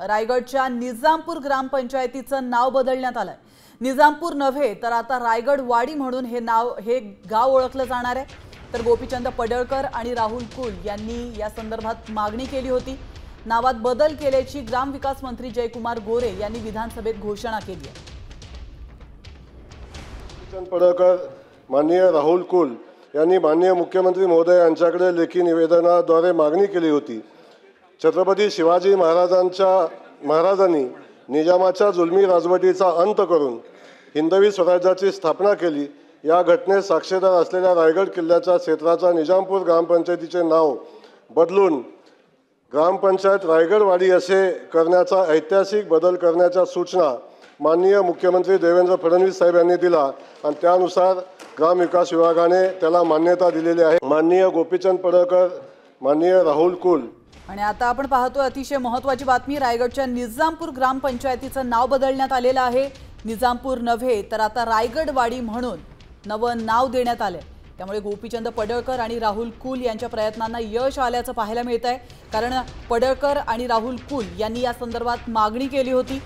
रायगडच्या निजामपूर ग्रामपंचायतीचं नाव बदलण्यात आलंय। निजामपूर नव्हे तर आता रायगड वाडी म्हणून हे गाव ओळखलं जाणार आहे। तर गोपीचंद पडळकर आणि राहुल कुल यांनी या संदर्भात मागणी केली होती। नावात बदल केल्याची ग्रामविकास मंत्री जयकुमार गोरे यांनी विधानसभेत घोषणा केली आहे। गोपीचंद पडळकर, माननीय राहुल कुल यांनी माननीय मुख्यमंत्री महोदय यांच्याकडे लेखी निवेदनाद्वारे मागणी केली होती। छत्रपती शिवाजी महाराजांनी निजामाच्या जुलमी राजवटीचा अंत करून हिंदवी स्वराज्याची स्थापना केली। या घटनेस साक्षीदार असलेल्या रायगड किल्ल्याच्या क्षेत्राचा निजामपूर ग्रामपंचायतीचे नाव बदलून ग्रामपंचायत रायगडवाडी असे करण्याचा ऐतिहासिक बदल करण्याच्या सूचना माननीय मुख्यमंत्री देवेंद्र फडणवीस साहेब यांनी दिला आणि त्यानुसार ग्रामविकास विभागाने त्याला मान्यता दिलेली आहे। माननीय गोपीचंद पडळकर, माननीय राहुल कुल। आणि आता आपण पाहतोय अतिशय महत्त्वाची बातमी, रायगडच्या निजामपूर ग्रामपंचायतीचं नाव बदलण्यात आलेलं आहे। निजामपूर नव्हे तर आता रायगडवाडी म्हणून नवं नाव देण्यात आले। त्यामुळे गोपीचंद पडळकर आणि राहुल कुल यांच्या प्रयत्नांना यश आल्याचं पाहायला मिळतंय। कारण पडळकर आणि राहुल कुल यांनी या संदर्भात मागणी केली होती।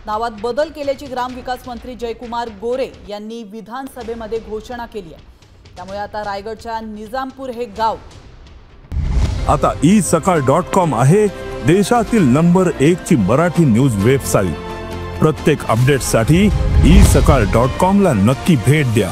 नावात बदल केल्याची ग्रामविकास मंत्री जयकुमार गोरे यांनी विधानसभेमध्ये घोषणा केली आहे। त्यामुळे आता रायगडच्या निजामपूर हे गाव आता isakal.com आहे देशातील नंबर 1 ची मराठी न्यूज वेबसाईट। प्रत्येक अपडेटसाठी isakal.com ला नक्की भेट द्या।